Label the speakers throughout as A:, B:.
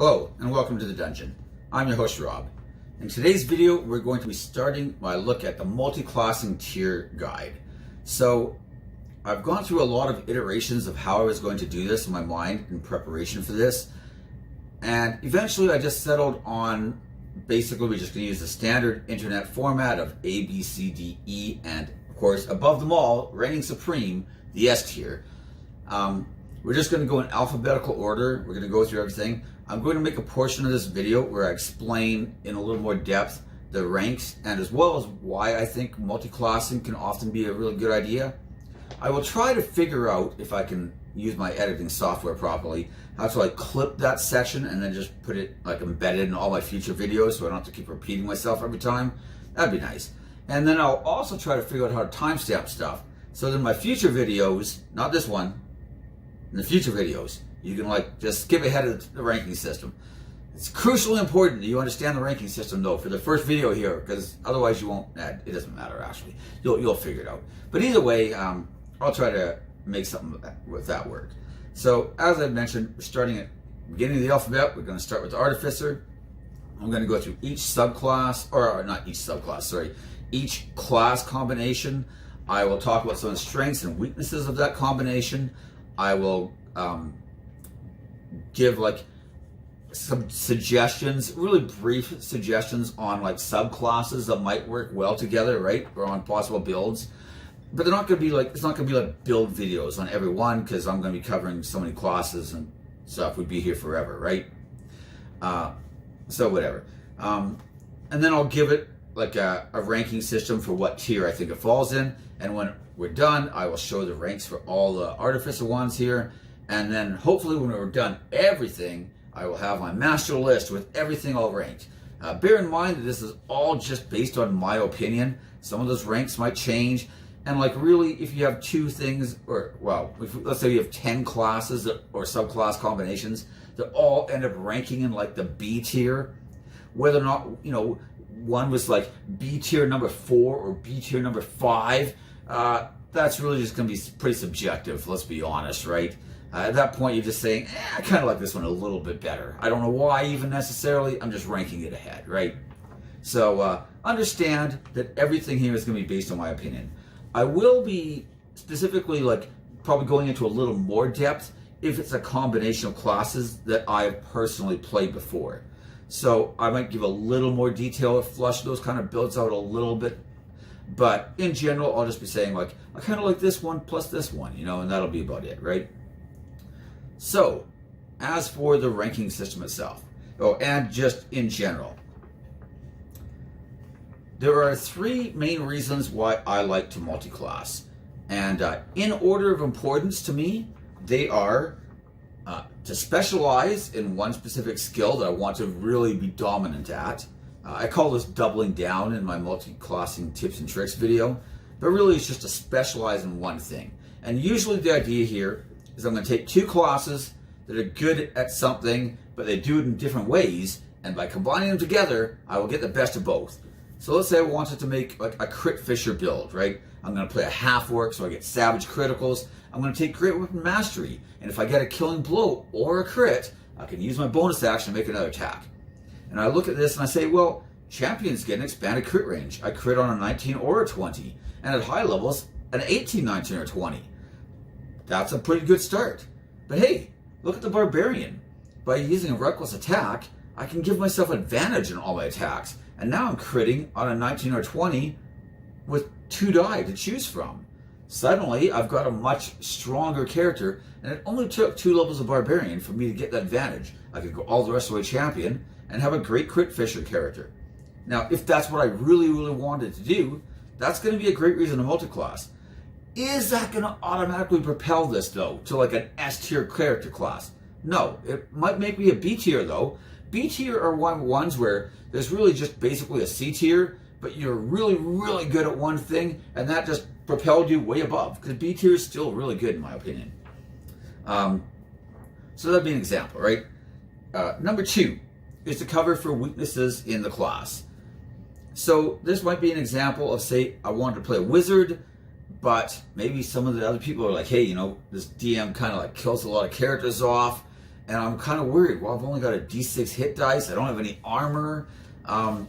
A: Hello and welcome to the dungeon. I'm your host Rob. In today's video we're going to be starting my look at the multi-classing tier guide. So I've gone through a lot of iterations of how I was going to do this in my mind in preparation for this, and eventually I just settled on basically we're just going to use the standard internet format of A, B, C, D, E, and of course above them all, reigning supreme, the S tier. We're just going to go in alphabetical order. We're going to go through everything. I'm going to make a portion of this video where I explain in a little more depth the ranks and as well as why I think multi-classing can often be a really good idea. I will try to figure out, if I can use my editing software properly, how to like clip that section and then just put it like embedded in all my future videos so I don't have to keep repeating myself every time. That'd be nice. And then I'll also try to figure out how to timestamp stuff so that in my future videos, not this one, in the future videos, you can like just skip ahead of the ranking system. It's crucially important that you understand the ranking system though for the first video here, because otherwise you won't, it doesn't matter actually. You'll figure it out. But either way, I'll try to make something with that work. So as I mentioned, we're starting at the beginning of the alphabet. We're going to start with the Artificer. I'm going to go through each subclass, or not each subclass, sorry, each class combination. I will talk about some of the strengths and weaknesses of that combination. I will give like some suggestions, really brief suggestions on like subclasses that might work well together, right? Or on possible builds. But they're not going to be like, it's not going to be like build videos on every one because I'm going to be covering so many classes and stuff. We'd be here forever, right? So whatever. And then I'll give it like a ranking system for what tier I think it falls in. And when we're done, I will show the ranks for all the Artificer ones here. And then hopefully when we're done everything, I will have my master list with everything all ranked. Bear in mind that this is all just based on my opinion. Some of those ranks might change. And like really, if you have two things, or well, let's say you have 10 classes or subclass combinations that all end up ranking in like the B tier, whether or not, you know, one was like B tier number 4 or B tier number 5, that's really just going to be pretty subjective, let's be honest, right? At that point, you're just saying, I kind of like this one a little bit better. I don't know why even necessarily, I'm just ranking it ahead, right? So understand that everything here is going to be based on my opinion. I will be specifically like probably going into a little more depth if it's a combination of classes that I've personally played before. So I might give a little more detail, flush those kind of builds out a little bit. But in general, I'll just be saying like, I kind of like this one plus this one, you know, and that'll be about it, right? So as for the ranking system itself, and just in general, there are 3 main reasons why I like to multi-class. And in order of importance to me, they are to specialize in one specific skill that I want to really be dominant at. I call this doubling down in my multi-classing tips and tricks video, but really it's just to specialize in one thing. And usually the idea here is I'm going to take 2 classes that are good at something, but they do it in different ways, and by combining them together, I will get the best of both. So let's say I wanted to make like a crit fisher build, right? I'm going to play a half orc so I get savage criticals. I'm going to take Great Weapon Mastery, and if I get a killing blow or a crit, I can use my bonus action to make another attack. And I look at this and I say, well, champions get an expanded crit range. I crit on a 19 or a 20, and at high levels, an 18, 19, or 20. That's a pretty good start. But hey, look at the Barbarian. By using a reckless attack, I can give myself advantage in all my attacks. And now I'm critting on a 19 or 20 with 2 die to choose from. Suddenly, I've got a much stronger character, and it only took 2 levels of Barbarian for me to get that advantage. I could go all the rest of the way champion and have a great crit fisher character. Now, if that's what I really, really wanted to do, that's going to be a great reason to multi-class. Is that going to automatically propel this, though, to like an S tier character class? No, it might make me a B tier, though. B tier are ones where there's really just basically a C tier, but you're really, really good at one thing, and that just propelled you way above, because B tier is still really good in my opinion. So that'd be an example, right? Number 2 is to cover for weaknesses in the class. So this might be an example of, say, I wanted to play a wizard, but maybe some of the other people are like, hey, you know, this DM kind of like kills a lot of characters off, and I'm kind of worried. Well, I've only got a D6 hit dice. I don't have any armor.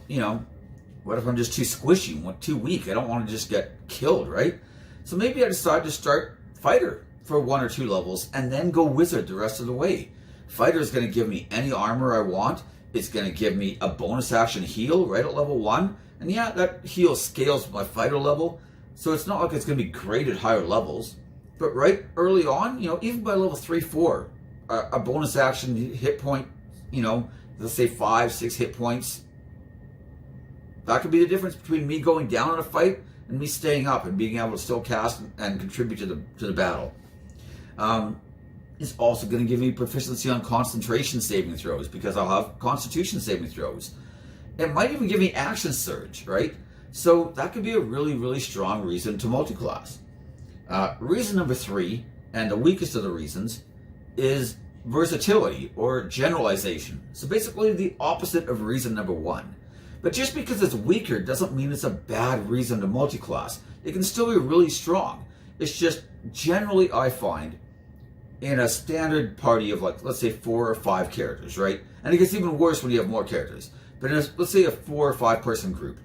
A: You know, what if I'm just too squishy, too weak? I don't want to just get killed, right? So maybe I decide to start fighter for 1 or 2 levels and then go wizard the rest of the way. Fighter is going to give me any armor I want. It's going to give me a bonus action heal right at level 1. And yeah, that heal scales with my fighter level. So it's not like it's going to be great at higher levels. But right early on, you know, even by level 3, 4, a bonus action hit point, you know, let's say 5, 6 hit points. That could be the difference between me going down in a fight and me staying up and being able to still cast and contribute to the battle. It's also going to give me proficiency on concentration saving throws because I'll have constitution saving throws. It might even give me action surge, right? So that could be a really, really strong reason to multi-class. Reason number 3, and the weakest of the reasons, is versatility or generalization. So basically the opposite of reason number 1. But just because it's weaker doesn't mean it's a bad reason to multi-class. It can still be really strong. It's just generally I find in a standard party of like, let's say 4 or 5 characters, right? And it gets even worse when you have more characters. But in let's say a 4 or 5 person group.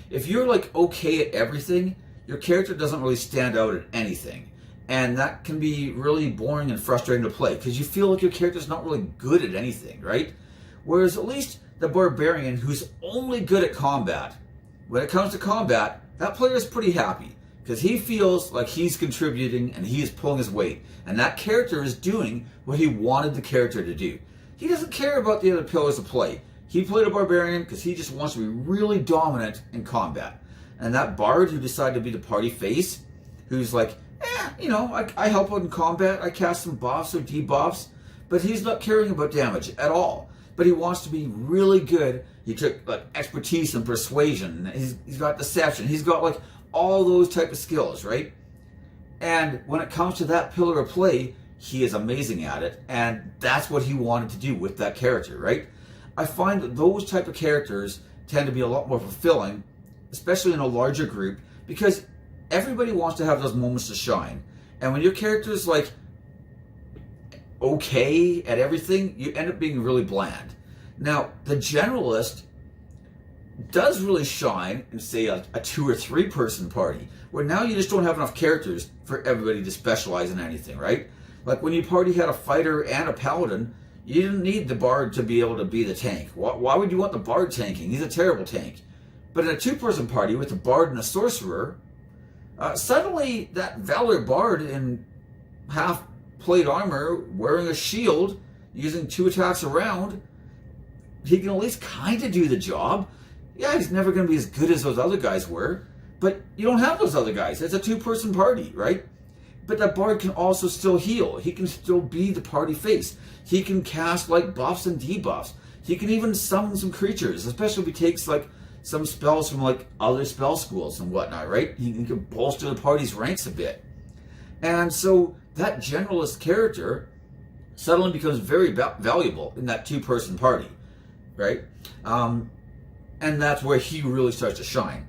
A: If you're like okay at everything, your character doesn't really stand out at anything. And that can be really boring and frustrating to play because you feel like your character's not really good at anything, right? Whereas at least the Barbarian, who's only good at combat, when it comes to combat, that player is pretty happy because he feels like he's contributing and he is pulling his weight. And that character is doing what he wanted the character to do. He doesn't care about the other pillars of play. He played a Barbarian because he just wants to be really dominant in combat. And that Bard who decided to be the party face, who's like, you know, I help out in combat, I cast some buffs or debuffs, but he's not caring about damage at all. But he wants to be really good. He took like expertise and persuasion. He's got deception. He's got like all those type of skills, right? And when it comes to that pillar of play, he is amazing at it. And that's what he wanted to do with that character, right? I find that those type of characters tend to be a lot more fulfilling, especially in a larger group, because everybody wants to have those moments to shine. And when your character is like okay at everything, you end up being really bland. Now, the generalist does really shine in, say, a 2 or 3 person party, where now you just don't have enough characters for everybody to specialize in anything, right? Like when your party had a fighter and a paladin, you didn't need the bard to be able to be the tank. Why would you want the bard tanking? He's a terrible tank. But in a 2 person party with a bard and a sorcerer, suddenly that Valor bard in half plate armor, wearing a shield, using 2 attacks around, he can at least kind of do the job. Yeah, he's never going to be as good as those other guys were, but you don't have those other guys. It's a 2 person party, right? But that bard can also still heal. He can still be the party face. He can cast like buffs and debuffs. He can even summon some creatures, especially if he takes like some spells from like other spell schools and whatnot, right? He can bolster the party's ranks a bit. And so that generalist character suddenly becomes very valuable in that 2 person party, right? And that's where he really starts to shine.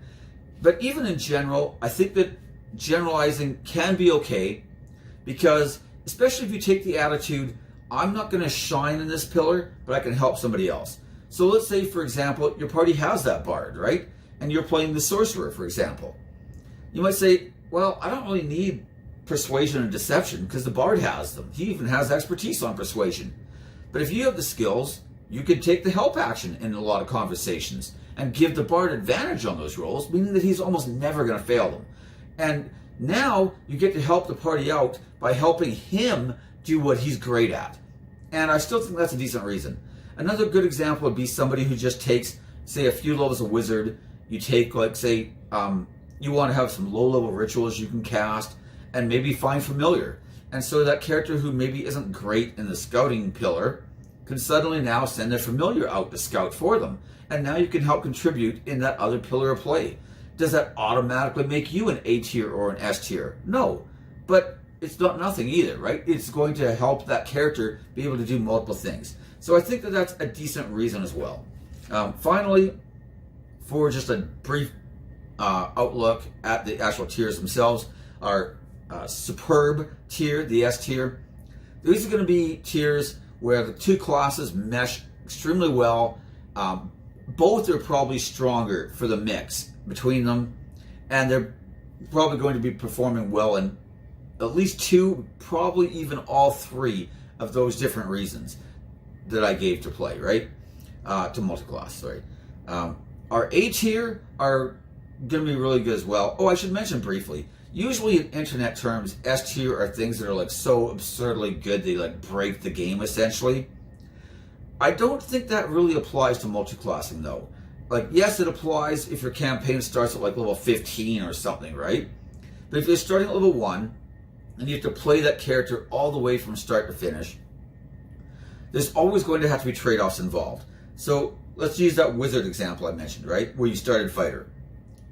A: But even in general, I think that generalizing can be okay, because especially if you take the attitude, I'm not going to shine in this pillar, but I can help somebody else. So let's say, for example, your party has that bard, right? And you're playing the sorcerer, for example. You might say, well, I don't really need persuasion and deception because the bard has them. He even has expertise on persuasion. But if you have the skills, you can take the help action in a lot of conversations and give the bard advantage on those rolls, meaning that he's almost never going to fail them. And now you get to help the party out by helping him do what he's great at. And I still think that's a decent reason. Another good example would be somebody who just takes, say, a few levels of wizard. You take, like, say, you want to have some low-level rituals you can cast and maybe find familiar. And so that character who maybe isn't great in the scouting pillar can suddenly now send their familiar out to scout for them. And now you can help contribute in that other pillar of play. Does that automatically make you an A tier or an S tier? No, but it's not nothing either, right? It's going to help that character be able to do multiple things. So I think that that's a decent reason as well. Finally, for just a brief outlook at the actual tiers themselves, our superb tier, the S tier. These are going to be tiers where the two classes mesh extremely well. Both are probably stronger for the mix between them, and they're probably going to be performing well in at least two, probably even all three of those different reasons that I gave to play, right? To multiclass, sorry. Our A tier are going to be really good as well. Oh, I should mention briefly, usually in internet terms, S tier are things that are like so absurdly good they like break the game essentially. I don't think that really applies to multiclassing though. Like, yes, it applies if your campaign starts at like level 15 or something, right? But if you're starting at level 1 and you have to play that character all the way from start to finish, there's always going to have to be trade-offs involved. So let's use that wizard example I mentioned, right? Where you started fighter.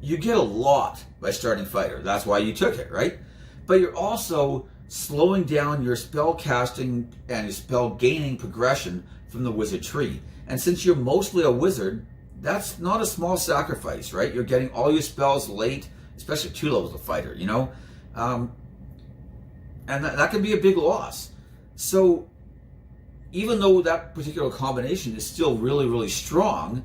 A: You get a lot by starting fighter. That's why you took it, right? But you're also slowing down your spell casting and your spell gaining progression from the wizard tree. And since you're mostly a wizard, that's not a small sacrifice, right? You're getting all your spells late, especially 2 levels of fighter, you know? And that can be a big loss. So even though that particular combination is still really, really strong,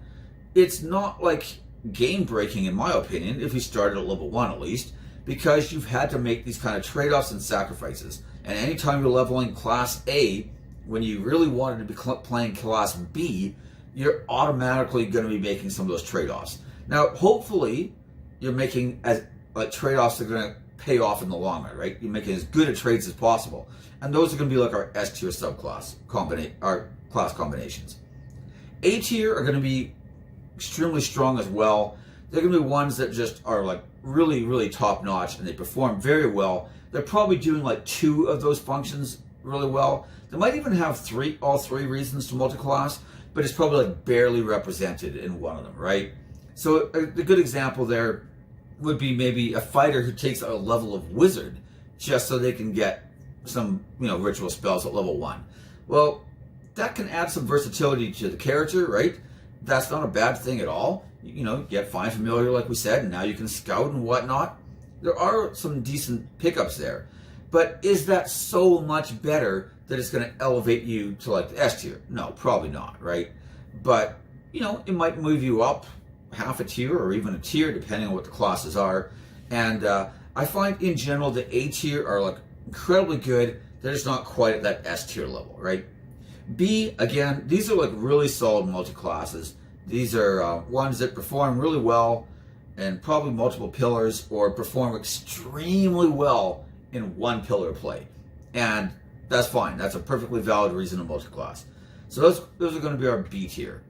A: it's not like game breaking in my opinion, if you started at level 1 at least, because you've had to make these kind of trade-offs and sacrifices. And anytime you're leveling class A, when you really wanted to be playing class B, you're automatically going to be making some of those trade-offs. Now, hopefully, you're making like trade-offs that are going to pay off in the long run, right? You're making as good a trades as possible, and those are going to be like our S tier subclass our class combinations. A tier are going to be extremely strong as well. They're going to be ones that just are like really, really top notch, and they perform very well. They're probably doing like 2 of those functions really well. They might even have all three reasons to multiclass, but it's probably like barely represented in one of them, right? So a good example there would be maybe a fighter who takes a level of wizard just so they can get some, ritual spells at level 1. Well, that can add some versatility to the character, right? That's not a bad thing at all. Get fine familiar, like we said, and now you can scout and whatnot. There are some decent pickups there. But is that so much better that it's going to elevate you to like the S tier? No, probably not, right? But, it might move you up half a tier or even a tier, depending on what the classes are. And I find in general the A tier are like incredibly good. They're just not quite at that S tier level, right? B, again, these are like really solid multi-classes. These are ones that perform really well in probably multiple pillars or perform extremely well in one pillar play. And that's fine. That's a perfectly valid reason to multi-class. So those are going to be our B tier.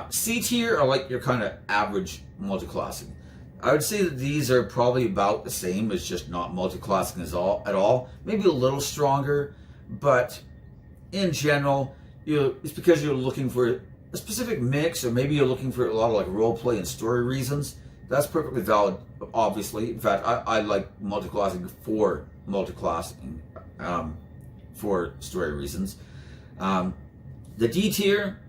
A: C tier are like your kind of average multi-classing. I would say that these are probably about the same as just not multi-classing at all. Maybe a little stronger, but in general, it's because you're looking for a specific mix, or maybe you're looking for a lot of like role play and story reasons. That's perfectly valid, obviously. In fact, I like multi-classing for multi-classing for story reasons. The D tier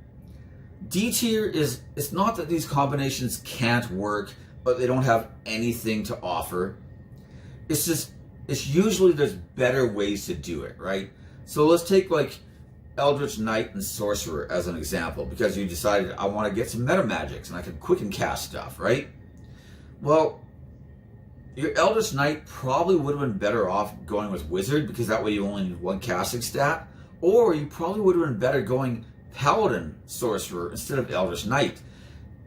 A: is, it's not that these combinations can't work, but they don't have anything to offer. It's usually there's better ways to do it, right? So let's take like Eldritch Knight and Sorcerer as an example, because you decided I want to get some meta magics and I can quick and cast stuff, right? Well, your Eldritch Knight probably would have been better off going with Wizard, because that way you only need 1 casting stat, or you probably would have been better going Paladin Sorcerer instead of Eldritch Knight.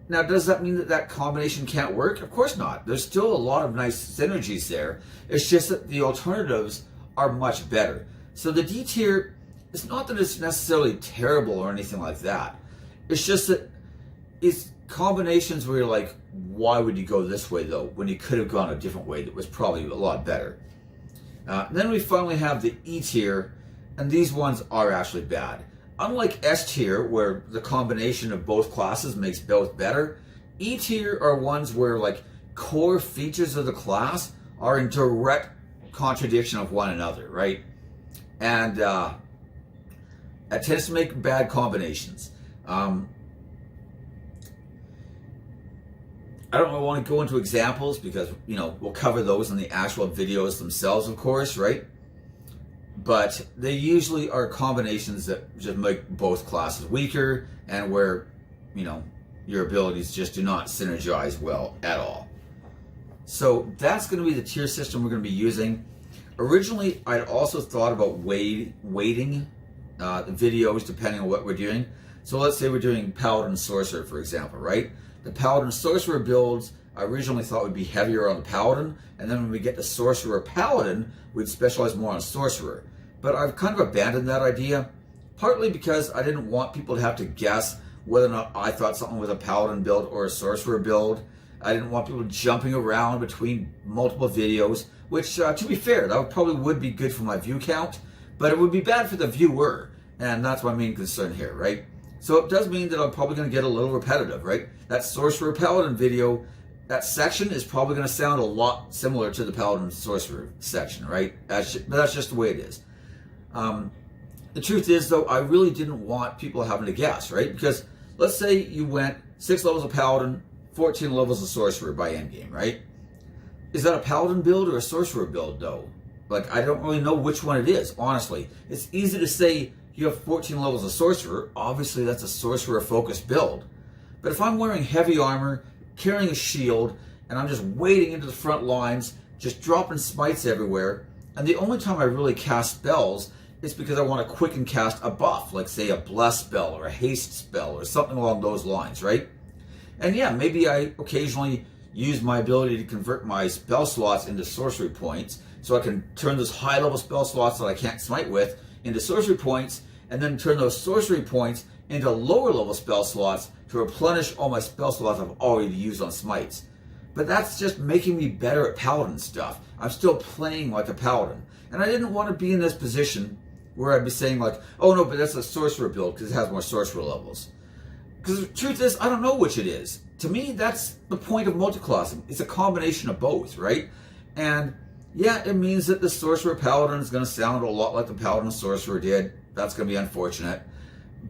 A: Now, does that mean that combination can't work? Of course not. There's still a lot of nice synergies there. It's just that the alternatives are much better. So the D tier, it's not that it's necessarily terrible or anything like that. It's just that it's combinations where you're like, why would you go this way though, when you could have gone a different way that was probably a lot better. Then we finally have the E tier, and these ones are actually bad. Unlike S tier, where the combination of both classes makes both better, E tier are ones where like core features of the class are in direct contradiction of one another, right? And that tends to make bad combinations. I don't want to go into examples because, we'll cover those in the actual videos themselves, of course, right? but they usually are combinations that just make both classes weaker and where, you know, your abilities just do not synergize well at all. So that's going to be the tier system we're going to be using. Originally, I'd also thought about weighting the videos depending on what we're doing. So let's say we're doing Paladin Sorcerer, for example, right? The Paladin Sorcerer builds I originally thought would be heavier on the Paladin, and then when we get to Sorcerer Paladin, we'd specialize more on Sorcerer. But I've kind of abandoned that idea, partly because I didn't want people to have to guess whether or not I thought something was a Paladin build or a Sorcerer build. I didn't want people jumping around between multiple videos, which, to be fair, that probably would be good for my view count, but it would be bad for the viewer, and that's my main concern here, right? So it does mean that I'm probably going to get a little repetitive, right? That Sorcerer Paladin video, that section is probably going to sound a lot similar to the Paladin Sorcerer section, right? That's just the way it is. The truth is, though, I really didn't want people having to guess, right? Because let's say you went 6 levels of Paladin, 14 levels of Sorcerer by endgame, right? Is that a Paladin build or a Sorcerer build, though? Like, I don't really know which one it is, honestly. It's easy to say you have 14 levels of Sorcerer. Obviously, that's a Sorcerer-focused build. But if I'm wearing heavy armor, carrying a shield, and I'm just wading into the front lines, just dropping smites everywhere, and the only time I really cast spells is because I want to quicken cast a buff, like say a bless spell or a haste spell or something along those lines, right? And yeah, maybe I occasionally use my ability to convert my spell slots into sorcery points, so I can turn those high-level spell slots that I can't smite with into sorcery points, and then turn those sorcery points into lower-level spell slots to replenish all my spell slots I've already used on smites. But that's just making me better at Paladin stuff. I'm still playing like a Paladin. And I didn't want to be in this position where I'd be saying like, oh no, but that's a Sorcerer build because it has more Sorcerer levels. Because the truth is, I don't know which it is. To me, that's the point of multiclassing. It's a combination of both, right? And yeah, it means that the Sorcerer Paladin is going to sound a lot like the Paladin Sorcerer did. That's going to be unfortunate.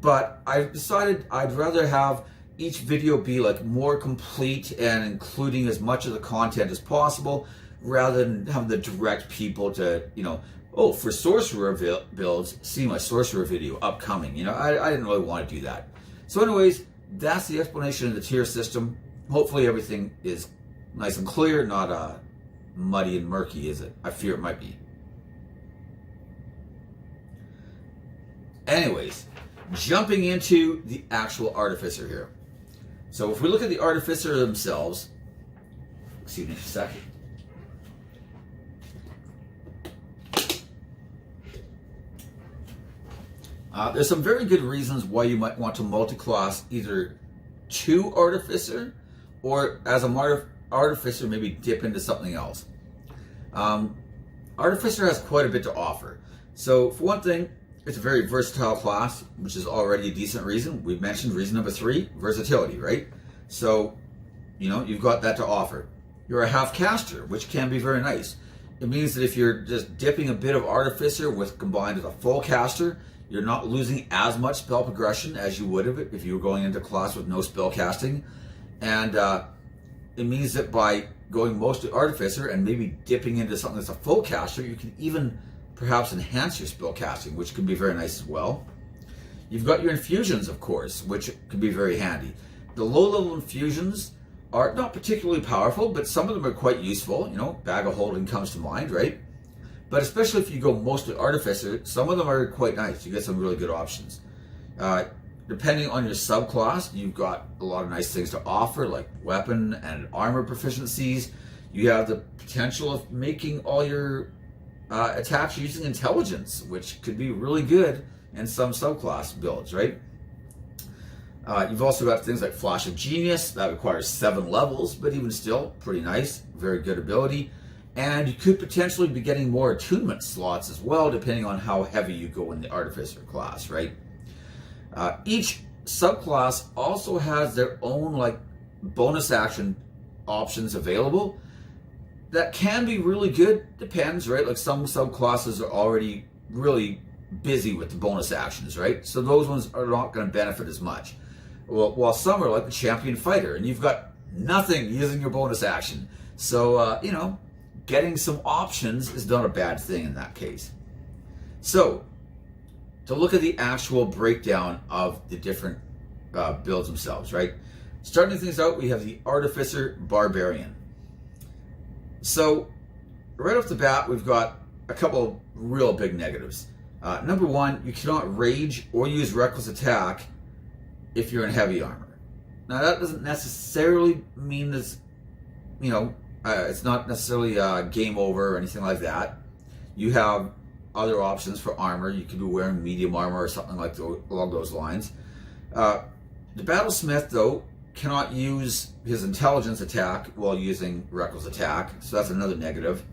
A: But I've decided I'd rather have each video be like more complete and including as much of the content as possible, rather than having to direct people to, you know, oh, for Sorcerer builds, see my Sorcerer video upcoming. You know, I didn't really want to do that. So anyways, that's the explanation of the tier system. Hopefully everything is nice and clear, not muddy and murky, is it? I fear it might be. Anyways, jumping into the actual Artificer here. So if we look at the Artificer themselves, excuse me a second. There's some very good reasons why you might want to multi-class either to Artificer or as a Artificer maybe dip into something else. Artificer has quite a bit to offer. So for one thing, it's a very versatile class, which is already a decent reason. We've mentioned reason number 3, versatility, right? So, you know, you've got that to offer. You're a half caster, which can be very nice. It means that if you're just dipping a bit of Artificer with combined with a full caster, you're not losing as much spell progression as you would have if you were going into class with no spell casting. And it means that by going mostly Artificer and maybe dipping into something that's a full caster, you can even perhaps enhance your spell casting, which can be very nice as well. You've got your infusions, of course, which can be very handy. The low-level infusions are not particularly powerful, but some of them are quite useful. You know, Bag of Holding comes to mind, right? But especially if you go mostly Artificer, some of them are quite nice. You get some really good options. Depending on your subclass, you've got a lot of nice things to offer, like weapon and armor proficiencies. You have the potential of making all your attacks using intelligence, which could be really good in some subclass builds, right? You've also got things like Flash of Genius, that requires 7 levels, but even still, pretty nice, very good ability. And you could potentially be getting more attunement slots as well, depending on how heavy you go in the Artificer class, right? Each subclass also has their own like bonus action options available that can be really good, depends, right? Like some subclasses are already really busy with the bonus actions, right? So those ones are not going to benefit as much. Well, while some are like the Champion Fighter, and you've got nothing using your bonus action. So, you know, getting some options is not a bad thing in that case. So, to look at the actual breakdown of the different builds themselves, right? Starting things out, we have the Artificer Barbarian. So, right off the bat, we've got a couple real big negatives. Number one, you cannot rage or use reckless attack if you're in heavy armor. Now, that doesn't necessarily mean this, it's not necessarily game over or anything like that. You have other options for armor. You could be wearing medium armor or something along those lines. The Battlesmith, though, cannot use his intelligence attack while using reckless attack, so that's another negative.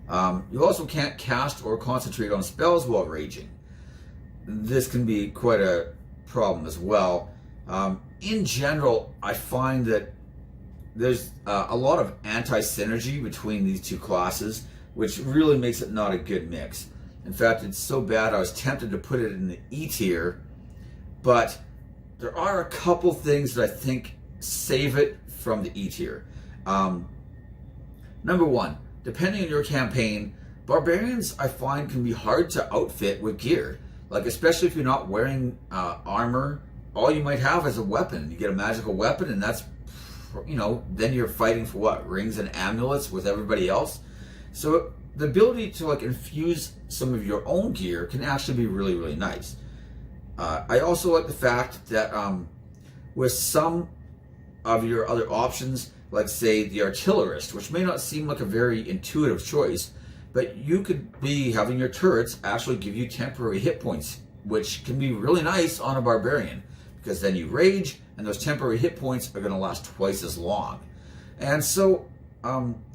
A: You also can't cast or concentrate on spells while raging. This can be quite a problem as well. In general, I find that there's a lot of anti-synergy between these two classes, which really makes it not a good mix. In fact, it's so bad I was tempted to put it in the E tier, but there are a couple things that I think save it from the E tier. Number one, depending on your campaign, barbarians I find can be hard to outfit with gear. Like, especially if you're not wearing armor, all you might have is a weapon. You get a magical weapon, and that's, then you're fighting for what? Rings and amulets with everybody else. So the ability to infuse some of your own gear can actually be really, really nice. I also like the fact that with some of your other options, like say the Artillerist, which may not seem like a very intuitive choice, but you could be having your turrets actually give you temporary hit points, which can be really nice on a Barbarian, because then you rage, and those temporary hit points are going to last twice as long. And so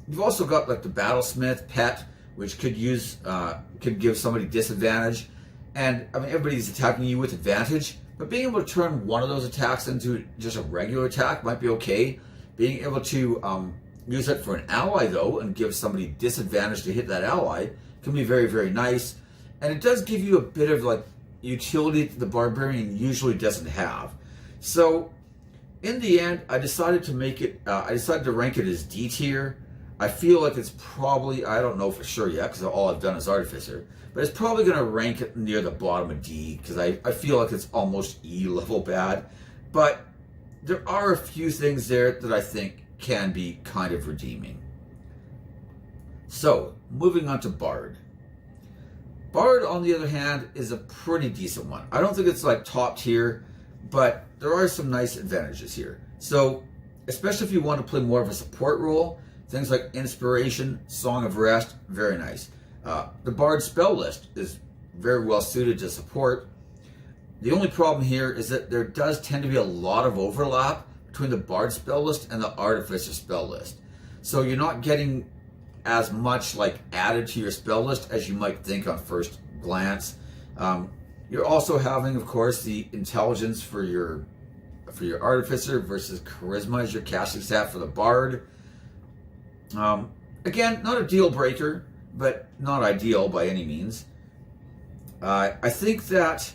A: you've also got the Battlesmith pet, which could give somebody disadvantage. And everybody's attacking you with advantage, but being able to turn one of those attacks into just a regular attack might be okay. Being able to use it for an ally, though, and give somebody disadvantage to hit that ally can be very, very nice. And it does give you a bit of utility that the Barbarian usually doesn't have. So in the end, I decided to rank it as D tier. I feel like it's probably, I don't know for sure yet, because all I've done is Artificer, but it's probably going to rank it near the bottom of D, because I feel like it's almost E level bad. But there are a few things there that I think can be kind of redeeming. So, moving on to Bard. Bard, on the other hand, is a pretty decent one. I don't think it's top tier, but there are some nice advantages here. So, especially if you want to play more of a support role, things like Inspiration, Song of Rest, very nice. The Bard spell list is very well suited to support. The only problem here is that there does tend to be a lot of overlap between the Bard spell list and the Artificer spell list. So you're not getting as much added to your spell list as you might think on first glance. You're also having, of course, the intelligence for your Artificer versus Charisma as your casting stat for the Bard. Again, not a deal breaker, but not ideal by any means. I think that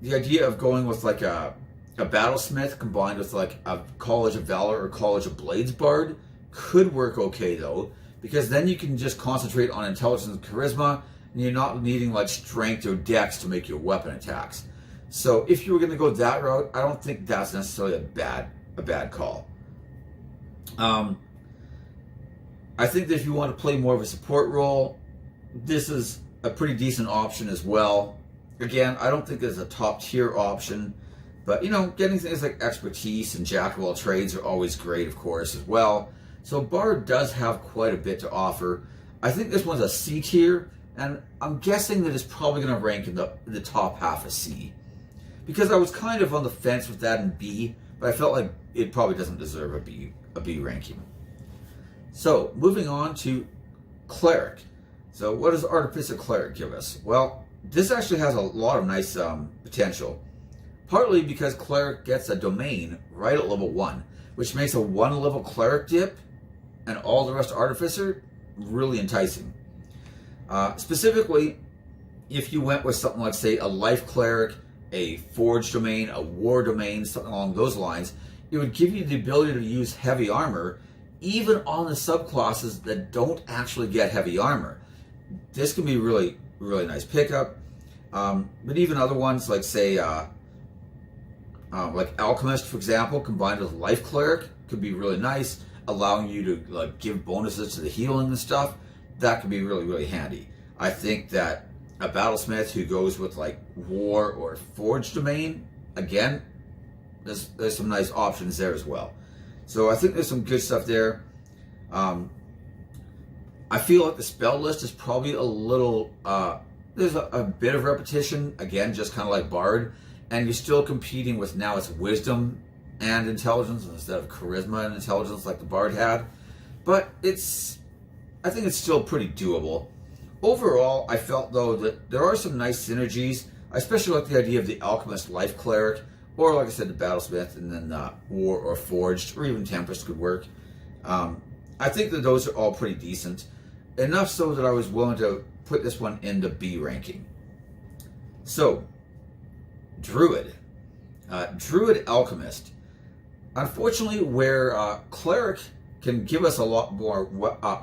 A: the idea of going with a Battlesmith combined with a College of Valor or College of Blades Bard could work okay, though, because then you can just concentrate on intelligence and charisma, and you're not needing strength or dex to make your weapon attacks. So if you were going to go that route, I don't think that's necessarily a bad call. I think that if you want to play more of a support role, this is a pretty decent option as well. Again, I don't think it's a top tier option, but getting things like expertise and jack of all trades are always great, of course, as well. So Bard does have quite a bit to offer. I think this one's a C tier, and I'm guessing that it's probably going to rank in the top half of C, because I was kind of on the fence with that in B, but I felt like it probably doesn't deserve a B ranking. So moving on to Cleric. So what does Artificer Cleric give us? Well, this actually has a lot of nice potential, partly because Cleric gets a domain right at level 1, which makes a 1 level Cleric dip and all the rest Artificer really enticing. Specifically, if you went with something like, say, a Life Cleric, a Forge domain, a War domain, something along those lines, it would give you the ability to use heavy armor even on the subclasses that don't actually get heavy armor. This can be really really nice pickup. But even other ones like say like Alchemist, for example, combined with Life Cleric could be really nice, allowing you to like give bonuses to the healing and stuff. That could be really, really handy. I think that a Battlesmith who goes with like War or Forge Domain, again, there's some nice options there as well. So I think there's some good stuff there. I feel like the spell list is probably a little, there's a bit of repetition, again, just kind of like Bard, and you're still competing with now it's Wisdom and Intelligence instead of Charisma and Intelligence like the Bard had. But I think it's still pretty doable. Overall, I felt though that there are some nice synergies. I especially like the idea of the Alchemist Life Cleric, or like I said, the Battlesmith, and then War or Forged, or even Tempest could work. I think that those are all pretty decent. Enough so that I was willing to put this one into B ranking. So, Druid. Druid Alchemist. Unfortunately, where Cleric can give us a lot more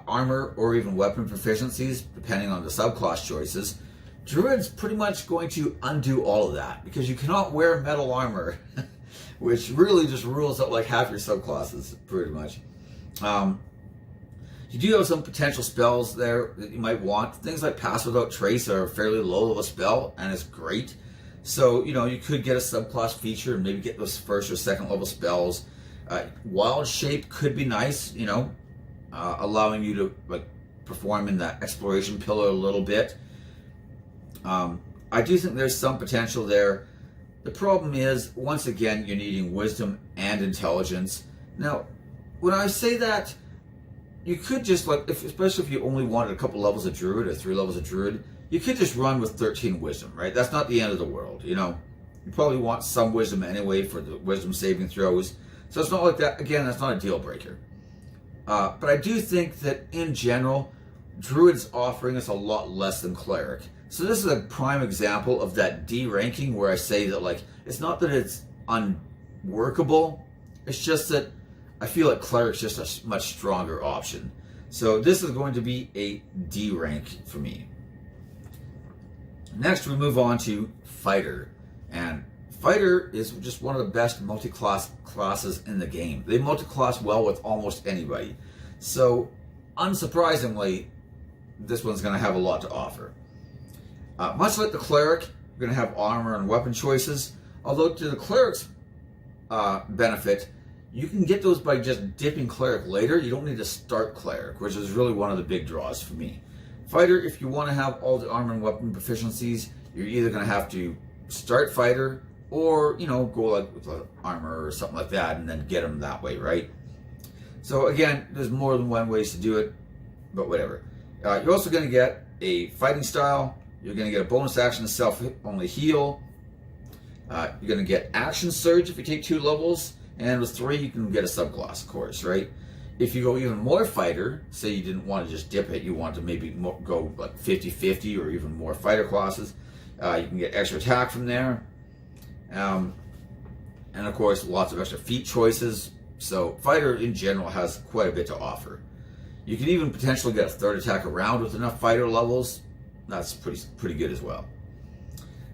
A: armor or even weapon proficiencies, depending on the subclass choices, Druid's pretty much going to undo all of that, because you cannot wear metal armor, which really just rules out like half your subclasses, pretty much. You do have some potential spells there that you might want. Things like Pass Without Trace are a fairly low level spell, and it's great. So, you could get a subclass feature and maybe get those first or second level spells. Wild Shape could be nice, allowing you to like perform in that exploration pillar a little bit. I do think there's some potential there. The problem is, once again, you're needing Wisdom and Intelligence. Now, when I say that, you could just, like, especially if you only wanted a couple levels of Druid or 3 levels of Druid, you could just run with 13 Wisdom, right? That's not the end of the world, You probably want some Wisdom anyway for the Wisdom saving throws. So it's not like that. Again, that's not a deal breaker. But I do think that, in general, Druid's offering us a lot less than Cleric. So this is a prime example of that D ranking where I say that, like, it's not that it's unworkable, it's just that I feel like Cleric's just a much stronger option. So this is going to be a D rank for me. Next, we move on to Fighter. And Fighter is just one of the best multi-class classes in the game. They multi-class well with almost anybody. So, unsurprisingly, this one's going to have a lot to offer. Much like the Cleric, you're going to have armor and weapon choices. Although to the Cleric's benefit, you can get those by just dipping Cleric later. You don't need to start Cleric, which is really one of the big draws for me. Fighter, if you want to have all the armor and weapon proficiencies, you're either going to have to start Fighter or, go like with armor or something like that and then get them that way, right? So again, there's more than one ways to do it, but whatever. You're also going to get a fighting style. You're going to get a bonus action to self-only heal. You're going to get action surge if you take 2 levels. And with 3, you can get a subclass, of course, right? If you go even more fighter, say you didn't want to just dip it, you want to maybe go like 50-50 or even more fighter classes, you can get extra attack from there. And of course, lots of extra feat choices. So fighter in general has quite a bit to offer. You can even potentially get a 3rd attack around with enough fighter levels. That's pretty good as well.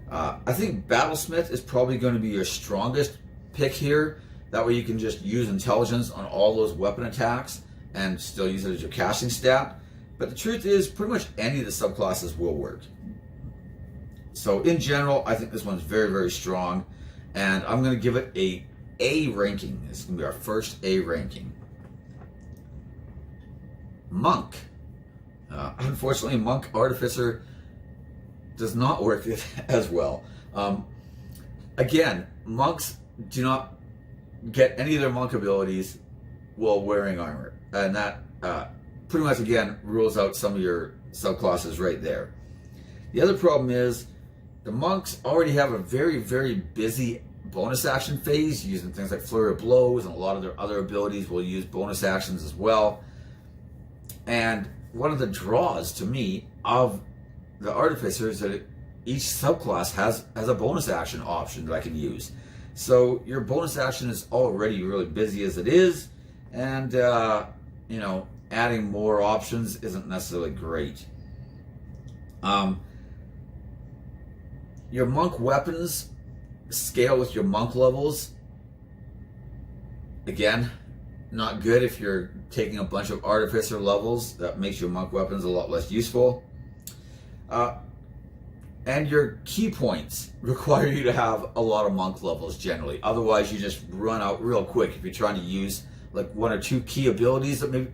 A: I think Battlesmith is probably going to be your strongest pick here. That way you can just use Intelligence on all those weapon attacks and still use it as your casting stat. But the truth is, pretty much any of the subclasses will work. So in general, I think this one's very, very strong. And I'm going to give it a A ranking. This is going to be our first A ranking. Monk. Unfortunately, Monk Artificer does not work as well. Again, monks do not get any of their monk abilities while wearing armor. And that pretty much, again, rules out some of your subclasses right there. The other problem is the monks already have a very, very busy bonus action phase using things like Flurry of Blows, and a lot of their other abilities will use bonus actions as well. And one of the draws to me of the Artificer is that each subclass has a bonus action option that I can use. So your bonus action is already really busy as it is, and adding more options isn't necessarily great. your monk weapons scale with your monk levels. Again, not good if you're taking a bunch of artificer levels. That makes your monk weapons a lot less useful. And your key points require you to have a lot of monk levels generally. Otherwise, you just run out real quick if you're trying to use like one or two key abilities that maybe,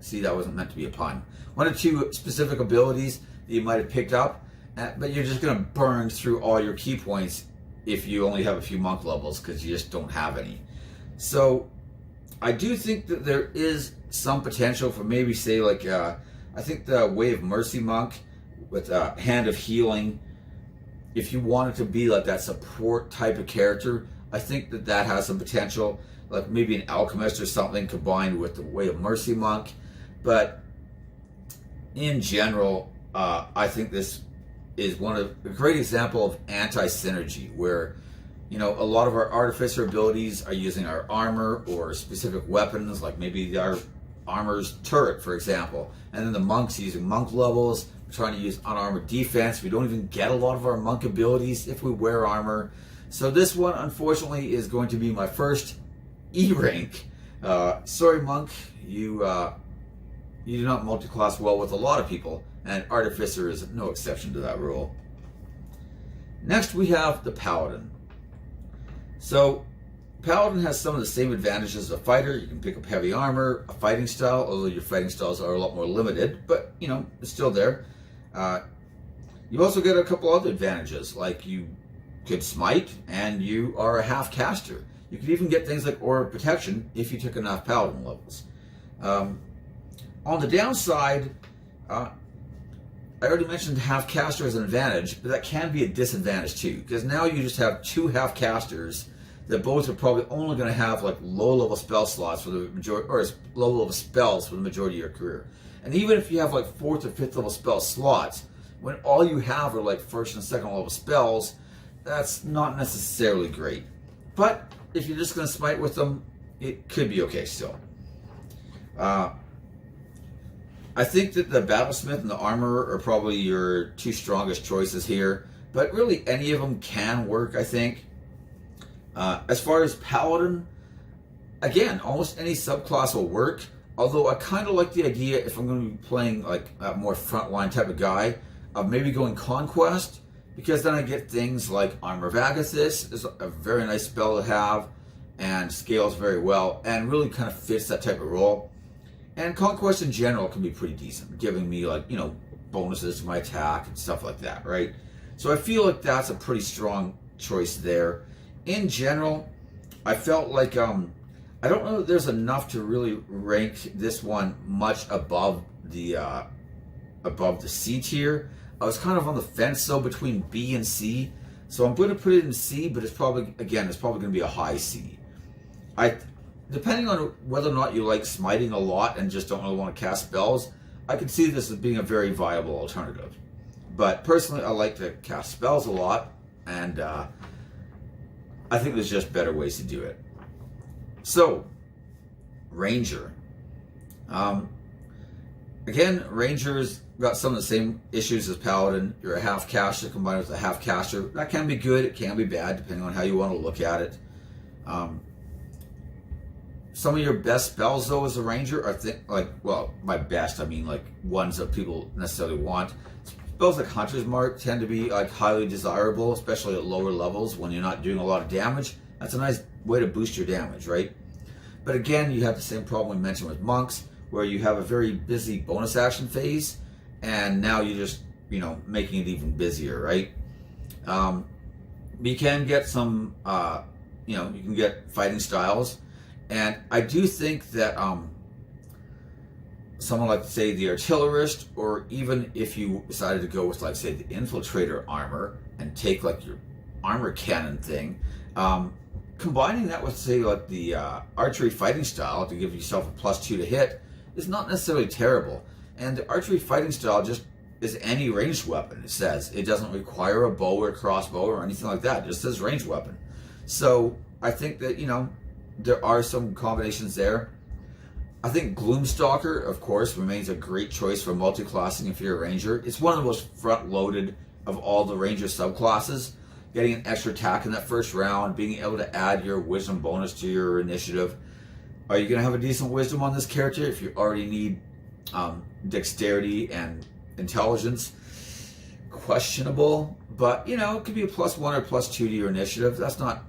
A: see, that wasn't meant to be a pun. One or two specific abilities that you might have picked up, but you're just going to burn through all your key points if you only have a few monk levels because you just don't have any. So I do think that there is some potential for maybe say like, I think the Way of Mercy monk with Hand of Healing, if you want it to be like that support type of character, I think that that has some potential, like maybe an alchemist or something combined with the Way of Mercy monk. But in general, I think this is a great example of anti-synergy, where, you know, a lot of our artificer abilities are using our armor or specific weapons, like maybe our armor's turret, for example, and then the monks using monk levels. We're trying to use unarmored defense. We don't even get a lot of our monk abilities if we wear armor. So this one, unfortunately, is going to be my first E rank. Sorry, monk, you do not multi-class well with a lot of people, and artificer is no exception to that rule. Next, we have the paladin. So paladin has some of the same advantages as a fighter. You can pick up heavy armor, a fighting style, although your fighting styles are a lot more limited, but you know, it's still there. You also get a couple other advantages, like you could smite and you are a half caster. You could even get things like Aura of Protection if you took enough paladin levels. On the downside, I already mentioned half caster as an advantage, but that can be a disadvantage too, because now you just have two half casters that both are probably only going to have like low level spell slots for the majority, or low level spells for the majority of your career. And even if you have like 4th or 5th level spell slots, when all you have are like 1st and 2nd level spells, that's not necessarily great. But if you're just going to smite with them, it could be okay still. I think that the Battlesmith and the Armorer are probably your two strongest choices here, but really any of them can work, I think. As far as Paladin, again, almost any subclass will work, although I kind of like the idea, if I'm going to be playing like a more frontline type of guy, of maybe going Conquest, because then I get things like Armor of Agathis is a very nice spell to have, and scales very well, and really kind of fits that type of role. And Conquest in general can be pretty decent, giving me like, you know, bonuses to my attack and stuff like that, right? So I feel like that's a pretty strong choice there. In general, I felt like, I don't know that there's enough to really rank this one much above the C tier. I was kind of on the fence though between B and C. So I'm going to put it in C, but it's probably going to be a high C. Depending on whether or not you like smiting a lot and just don't really want to cast spells, I could see this as being a very viable alternative. But personally, I like to cast spells a lot, and I think there's just better ways to do it. So, Ranger. Again, Ranger's got some of the same issues as Paladin. You're a half caster combined with a half caster. That can be good, it can be bad, depending on how you want to look at it. Some of your best spells, though, as a Ranger, I think, like, well, by best, I mean, like, ones that people necessarily want. Spells like Hunter's Mark tend to be, like, highly desirable, especially at lower levels when you're not doing a lot of damage. That's a nice way to boost your damage, right? But again, you have the same problem we mentioned with Monks, where you have a very busy bonus action phase, and now you're just, you know, making it even busier, right? You can get some, you know, you can get fighting styles. And I do think that someone like, say, the Artillerist, or even if you decided to go with, like, say, the Infiltrator armor and take, like, your armor cannon thing, combining that with, say, like, the archery fighting style to give yourself a +2 to hit is not necessarily terrible. And the archery fighting style just is any ranged weapon, it says. It doesn't require a bow or a crossbow or anything like that. It just says ranged weapon. So I think that, you know, there are some combinations there. I think Gloomstalker, of course, remains a great choice for multi-classing if you're a ranger. It's one of the most front-loaded of all the ranger subclasses. getting an extra attack in that first round, being able to add your wisdom bonus to your initiative. Are you going to have a decent wisdom on this character if you already need dexterity and intelligence? Questionable, but you know, it could be a +1 or +2 to your initiative. That's not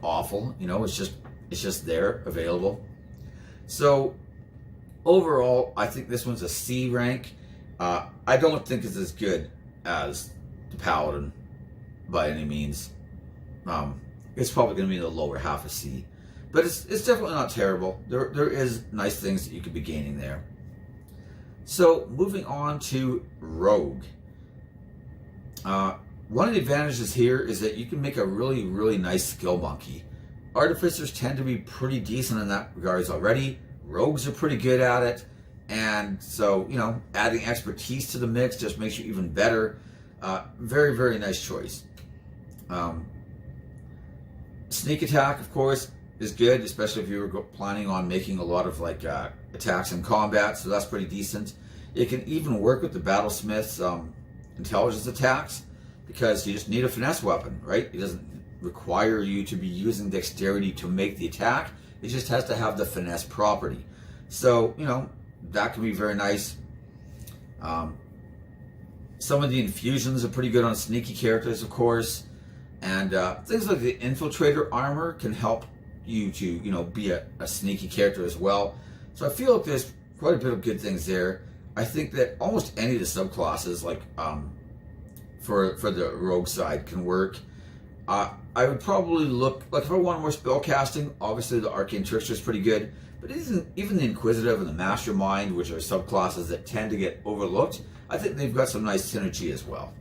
A: awful. You know, it's just there, available. So overall, I think this one's a C rank. I don't think it's as good as the Paladin by any means. It's probably going to be in the lower half of C, but it's definitely not terrible. There is nice things that you could be gaining there. So moving on to Rogue. One of the advantages here is that you can make a really, really nice skill monkey. Artificers tend to be pretty decent in that regards already. Rogues are pretty good at it. And so, you know, adding expertise to the mix just makes you even better. Very, very nice choice. Sneak attack, of course, is good, especially if you were planning on making a lot of like attacks in combat. So that's pretty decent. It can even work with the Battlesmith's intelligence attacks, because you just need a finesse weapon, right? It doesn't require you to be using dexterity to make the attack. It just has to have the finesse property. So, you know, that can be very nice. Some of the infusions are pretty good on sneaky characters, of course. And things like the infiltrator armor can help you to, you know, be a sneaky character as well. So I feel like there's quite a bit of good things there. I think that almost any of the subclasses, like for the rogue side, can work. I would probably look, like if I want more spell casting, obviously the Arcane Trickster is pretty good, but even the Inquisitive and the Mastermind, which are subclasses that tend to get overlooked, I think they've got some nice synergy as well.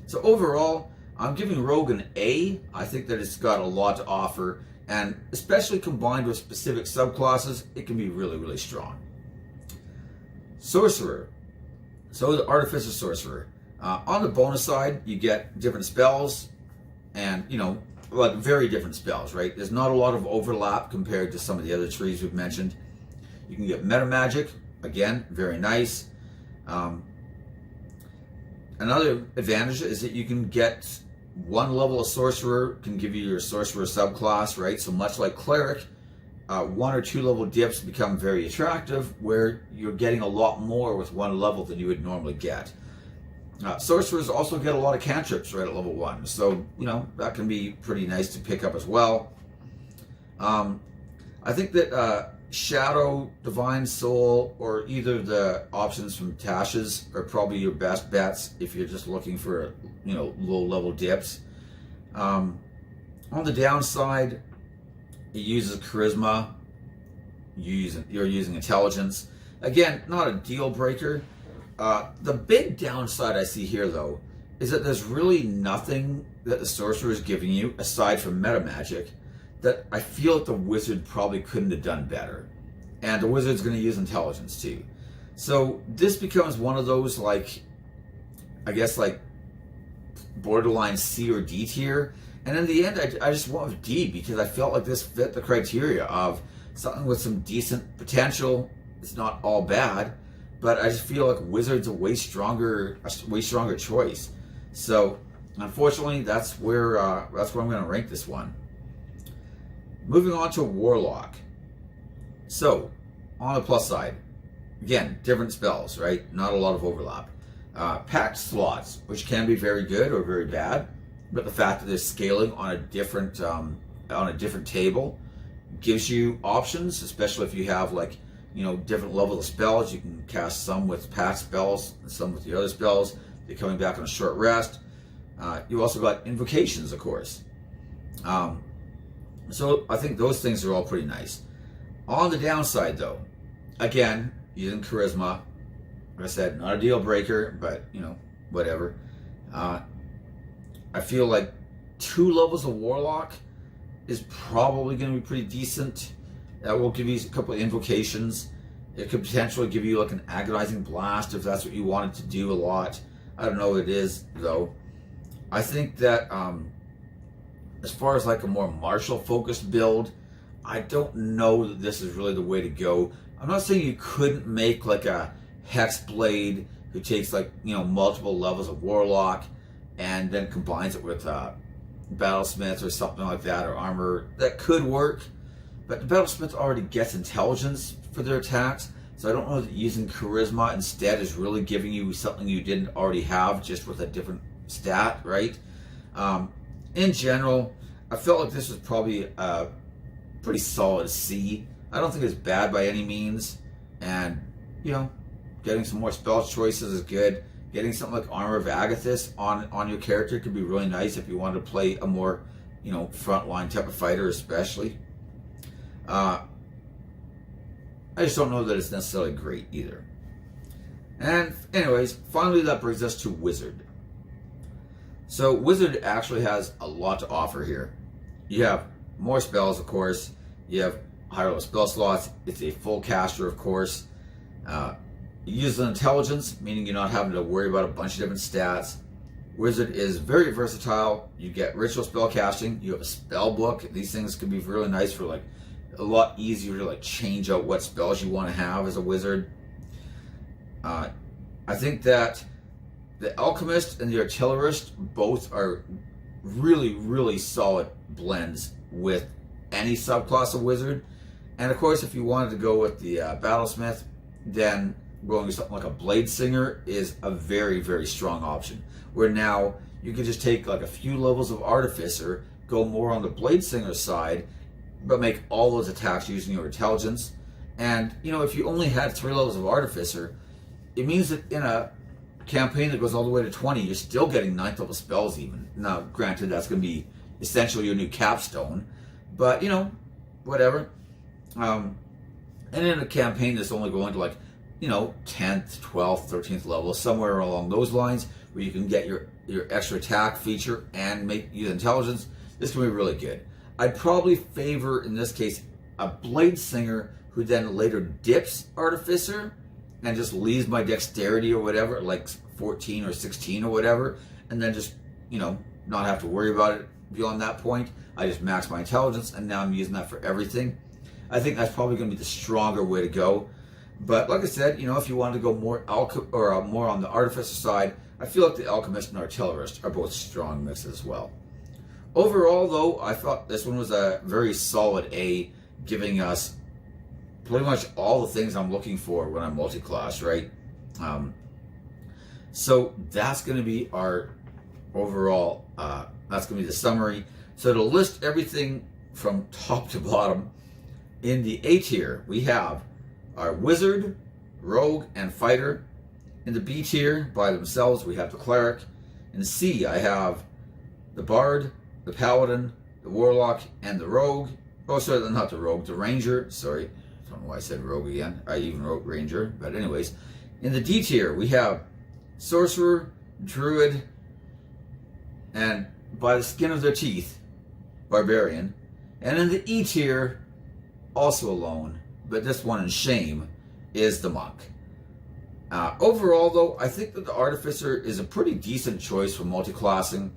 A: So overall, I'm giving Rogue an A. I think that it's got a lot to offer, and especially combined with specific subclasses, it can be really, really strong. Sorcerer. So the Artificer Sorcerer. On the bonus side, you get different spells, and, you know, like very different spells, right? There's not a lot of overlap compared to some of the other trees we've mentioned. You can get meta magic, again, very nice. Another advantage is that you can get one level of sorcerer, can give you your sorcerer subclass, right? So much like cleric, 1 or 2 level dips become very attractive, where you're getting a lot more with 1 level than you would normally get. Sorcerers also get a lot of cantrips right at level 1, so you know that can be pretty nice to pick up as well. I think that Shadow, Divine Soul, or either the options from Tasha's are probably your best bets if you're just looking for, you know, low level dips. On the downside, it uses charisma. You're using intelligence. Again, not a deal breaker. The big downside I see here, though, is that there's really nothing that the sorcerer is giving you aside from meta magic that I feel that the wizard probably couldn't have done better. And the wizard's going to use intelligence too. So this becomes one of those, like, I guess, like borderline C or D tier. And in the end, I just went with D because I felt like this fit the criteria of something with some decent potential. It's not all bad, but I just feel like wizard's a way stronger choice. So unfortunately, that's where I'm going to rank this one. Moving on to Warlock. So, on the plus side, again, different spells, right? Not a lot of overlap. Packed slots, which can be very good or very bad, but the fact that they're scaling on a different table gives you options, especially if you have, like, you know, different levels of spells. You can cast some with packed spells and some with the other spells. They're coming back on a short rest. You also got invocations, of course. So I think those things are all pretty nice. On the downside, though, again, using charisma, like I said, not a deal breaker, but, you know, whatever. I feel like 2 levels of Warlock is probably going to be pretty decent. That will give you a couple of invocations. It could potentially give you like an agonizing blast if that's what you wanted to do a lot. I don't know what it is, though. I think that as far as like a more martial focused build, I don't know that this is really the way to go. I'm not saying you couldn't make like a Hexblade who takes, like, you know, multiple levels of Warlock and then combines it with Battlesmith or something like that, or armor, that could work. But the Battlesmith already gets intelligence for their attacks, so I don't know that using Charisma instead is really giving you something you didn't already have, just with a different stat, right? In general, I felt like this was probably a pretty solid C. I don't think it's bad by any means, and, you know, getting some more spell choices is good. Getting something like Armor of Agathis on your character could be really nice if you wanted to play a more, you know, frontline type of fighter, especially. I just don't know that it's necessarily great either. And anyways, finally that brings us to Wizard. So Wizard actually has a lot to offer here. You have more spells, of course. You have higher level spell slots. It's a full caster, of course. You use an intelligence, meaning you're not having to worry about a bunch of different stats. Wizard is very versatile. You get ritual spell casting. You have a spell book. These things can be really nice for like a lot easier to like change out what spells you want to have as a wizard. I think that the Alchemist and the Artillerist both are really, really solid blends with any subclass of wizard. And of course, if you wanted to go with the Battlesmith, then going with something like a Blade Singer is a very, very strong option. Where now you can just take like a few levels of Artificer, go more on the Blade Singer side, but make all those attacks using your intelligence. And, you know, if you only had 3 levels of Artificer, it means that in a campaign that goes all the way to 20, you're still getting 9th level spells even. Now, granted, that's going to be essentially your new capstone, but, you know, whatever. And in a campaign that's only going to like, you know, 10th, 12th, 13th level, somewhere along those lines, where you can get your extra attack feature and use intelligence, this can be really good. I'd probably favor, in this case, a Blade Singer who then later dips Artificer and just leaves my dexterity or whatever, like 14 or 16 or whatever, and then just, you know, not have to worry about it beyond that point. I just max my intelligence, and now I'm using that for everything. I think that's probably going to be the stronger way to go. But like I said, you know, if you wanted to go more more on the Artificer side, I feel like the Alchemist and Artillerist are both strong mixes as well. Overall, though, I thought this one was a very solid A, giving us pretty much all the things I'm looking for when I'm multi-class, right? So that's going to be our overall, that's going to be the summary. So to list everything from top to bottom, in the A tier, we have our Wizard, Rogue, and Fighter. In the B tier, by themselves, we have the Cleric. In the C, I have the Bard, the Paladin, the Warlock, and the Rogue. Oh, sorry, not the Rogue, the Ranger. Sorry, I don't know why I said Rogue again. I even wrote Ranger, but anyways. In the D tier, we have Sorcerer, Druid, and by the skin of their teeth, Barbarian. And in the E tier, also alone, but this one in shame, is the Monk. Overall, though, I think that the Artificer is a pretty decent choice for multi-classing.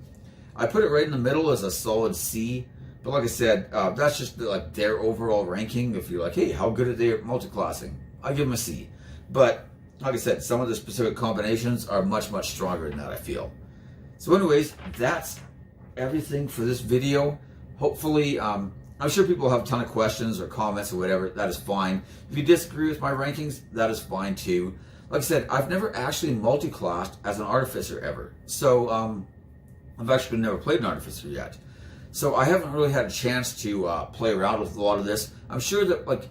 A: I put it right in the middle as a solid C, but like I said, that's just like their overall ranking. If you're like, hey, how good are they at multi-classing? I give them a C. But like I said, some of the specific combinations are much, much stronger than that, I feel. So anyways, that's everything for this video. Hopefully, I'm sure people have a ton of questions or comments or whatever. That is fine. If you disagree with my rankings, that is fine too. Like I said, I've never actually multi-classed as an Artificer ever. So, I've actually never played an Artificer yet. So I haven't really had a chance to play around with a lot of this. I'm sure that, like,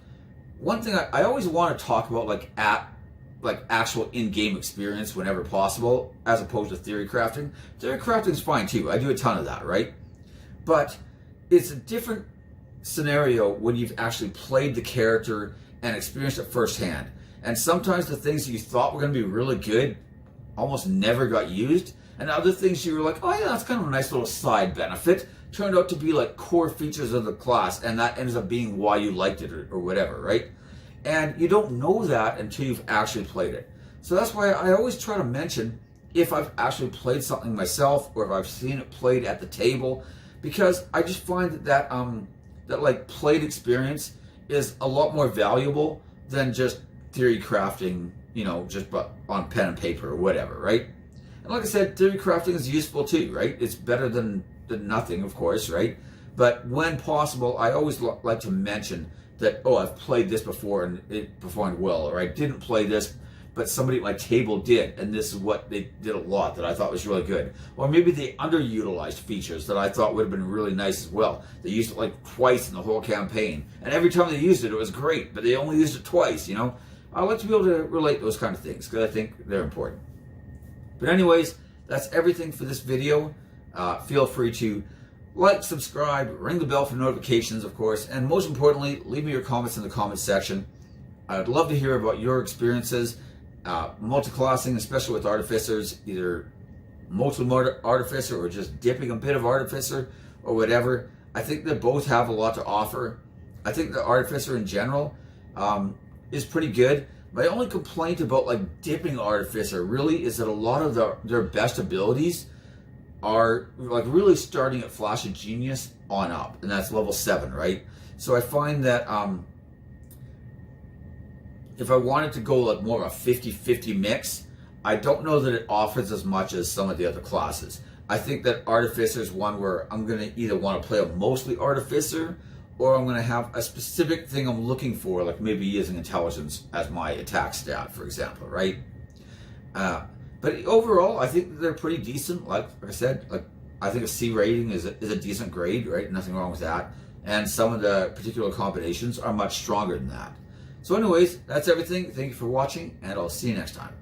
A: one thing I always want to talk about, like actual in-game experience whenever possible, as opposed to theory crafting. Theory crafting is fine too. I do a ton of that, right? But it's a different scenario when you've actually played the character and experienced it firsthand. And sometimes the things that you thought were going to be really good almost never got used. And other things you were like, oh yeah, that's kind of a nice little side benefit, turned out to be like core features of the class, and that ends up being why you liked it or whatever, right? And you don't know that until you've actually played it. So that's why I always try to mention if I've actually played something myself or if I've seen it played at the table, because I just find that that like played experience is a lot more valuable than just theory crafting, you know, just on pen and paper or whatever, right? And like I said, theory crafting is useful too, right? It's better than than nothing, of course, right? But when possible, I always like to mention that, oh, I've played this before and it performed well, or I didn't play this, but somebody at my table did, and this is what they did a lot that I thought was really good. Or maybe they underutilized features that I thought would have been really nice as well. They used it like twice in the whole campaign, and every time they used it, it was great, but they only used it twice, you know? I like to be able to relate those kind of things, because I think they're important. But anyways, that's everything for this video. Feel free to like, subscribe, ring the bell for notifications, of course, and most importantly, leave me your comments in the comments section. I'd love to hear about your experiences multi-classing, especially with Artificers, either mostly Artificer or just dipping a bit of Artificer or whatever. I think they both have a lot to offer. I think the Artificer in general is pretty good. My only complaint about like dipping Artificer really is that a lot of their best abilities are like really starting at Flash of Genius on up, and that's level 7, right? So I find that if I wanted to go like more of a 50-50 mix, I don't know that it offers as much as some of the other classes. I think that Artificer is one where I'm going to either want to play a mostly Artificer, or I'm going to have a specific thing I'm looking for, like maybe using Intelligence as my attack stat, for example, right? But overall, I think they're pretty decent. Like I said, like I think a C rating is a decent grade, right? Nothing wrong with that. And some of the particular combinations are much stronger than that. So anyways, that's everything. Thank you for watching, and I'll see you next time.